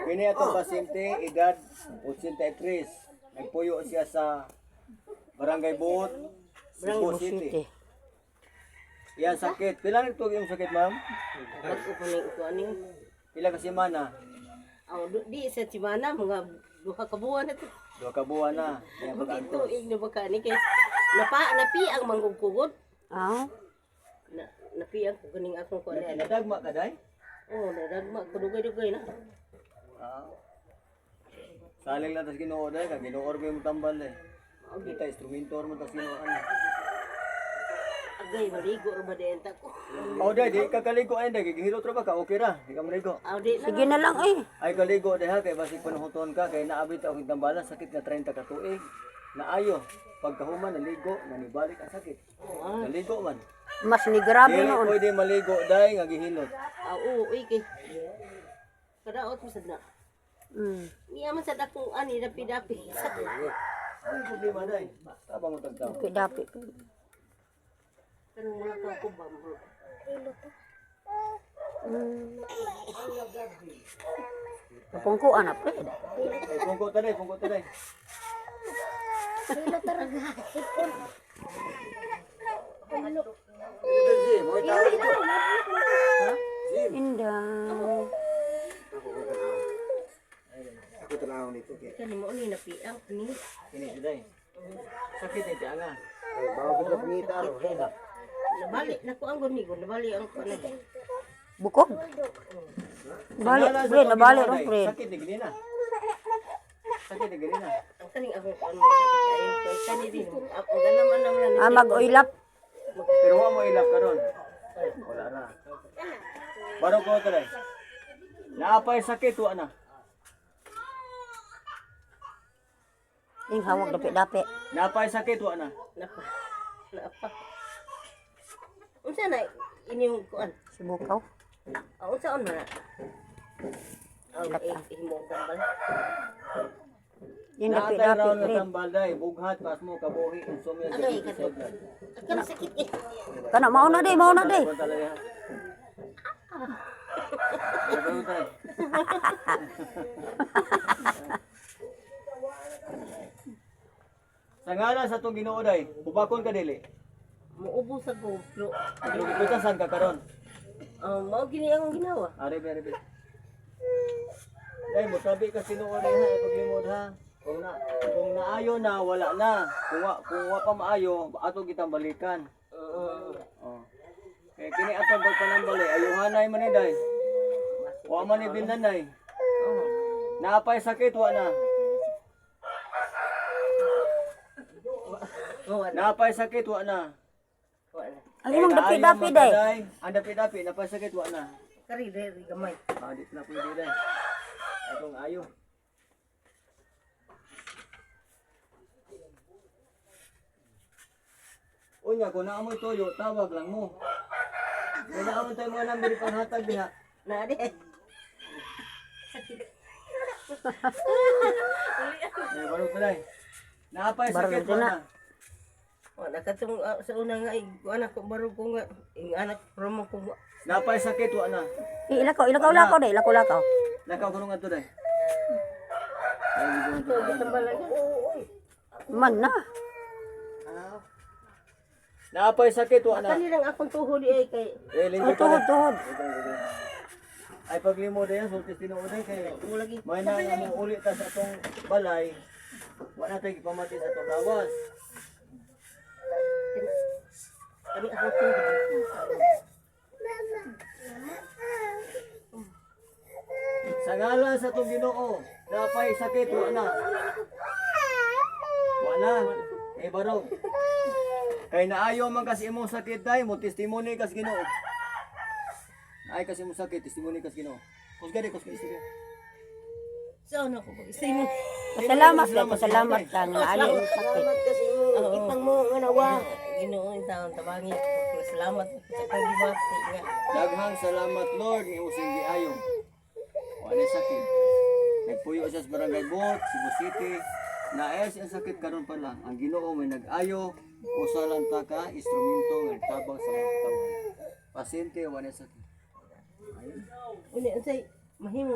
Kini atong pasyente edad 83. Nagpuyo siya sa Barangay Buot, Cebu City. Yan sakit. Pila nito yung sakit, ma'am? Pila ka semana? Di sa semana mga 2 ka buwan na to. 2 ka buwan na. Yan Ito pag-antos. igno baka ni kay napi ang manggugugod. Ah, Napi ang kuning akong ko na. Nadagma ka, day? Oh, nadagma ko dugay-dugay na. Saling lang tas Ginoo day ka Ginoo mo tambal day. Kita instrumentor mo tas Ginoo ano. Agay maligo ra ba denta ko. Day di ka kaligo ay day gihilo tra ba ka okay ra. Di ka maligo. Di na. sige na lang eh. Ay kaligo day ha kay basig panuhuton ka kay naabit ako tambalan sakit na 30 ka tuig. Naayo pagkahuman naligo nanibalik ang sakit. Naligo man. Mas ni grabe Dili noon. pwede maligo day nga gihilot. Oo, kay. Kadaot mo sad na. Niya man sad akong ani dapi-dapi. Ano problema day? Tabang utag tao. Okay, dapat. Kanang mga ka ko ba bro. Pungkuan na pre. Ay pungko ta day. Indah. Ako tanaw nito kay. Kani mo ni napiang ni. Kini day. Sakit ni tianga. Nabalik na ko ang gunigon, nabalik ang ko na. Bukog. Balik, pre, nabalik ron pre. Sakit ni gini na. Sakit ni gini na. Ang kaning akong ko may sakit ayo ko kani din. Ako ganaman naman na. Mag-oilap. Pero wa mo ilap karon. Wala na. Baro ko try. Naapay sakit wa na. Ing hawag dapat-dapat. Naapay sakit wa na. Napa. Unsa na inyong kuan? Sibukaw. Unsa on man? Himo tambal. Yung Naatay dapat-dapat raw na pre. tambal day, bughat pas mo kabuhi insomnia sa Agay sakit. kato. Kana sakit eh. Kana mauna day, mauna day. Punta lang ha. Baro tay. Sa ngalan sa tong Ginoo day, bubakon ka dili. Muubos ako. Pero Pero gipitasan ka karon. mao gini ang ginawa. Are be. Day mo sabi ka Ginoo day ha paglimod ha. Kung naayo na wala na. Kung wa pa maayo, ato kitang balikan. Oh. Kaya kini atong pagpanambali, ayuhanay man ni day. Wa man ni binanay. Naapay sakit wa na. Naapay sakit wa na. Ang imong dapat-dapat day. Ang dapi-dapi napay sakit wa na. Kari diri gamay. Di na pwede day. Atong ayo. Unya kung naamoy toyo, tawag lang mo. Kaya naamoy tayo mga number panghatag diha. Na di. Baro pa day. Naapay sakit wa na. Nakatong sa una nga anak ko baro ko nga anak promo ko. Naapay sakit wa na. Ilakaw day, lakaw. Lakaw kuno nga to day. Man na. Naapay sakit wa na. Kani lang akong tuhod ay kay Linggo pa day. Tuhod. Ay paglimo day sultis tinuod day kay may na mo uli ta sa atong balay. Wa na tay gipamati sa atong gawas. kani akong tuhod. Sa ngalan sa atong Ginoo, naapay sakit wa na. Wa na. Barog. Kay naayo man kasi imong sakit day mo testimony kas Ginoo. Ay kasi imong sakit testimony kas Ginoo. Kusga istorya. So na ko isay mo. Pasalamat ka nga ali ang sakit. Salamat kasi mo ipang mo nga nawa. Ginoo in taon tabangi. Salamat sa pagbati nga. Daghang salamat Lord ni using giayo. Wa na sakit. Nagpuyo siya sa Barangay Buot, Cebu City. Naayos ang sakit karon pa lang. Ang Ginoo may nag-ayo, usa lang ta ka instrumento nga tabang sa mga katawan. Pasyente wa na sakit. Unya unsay mahimo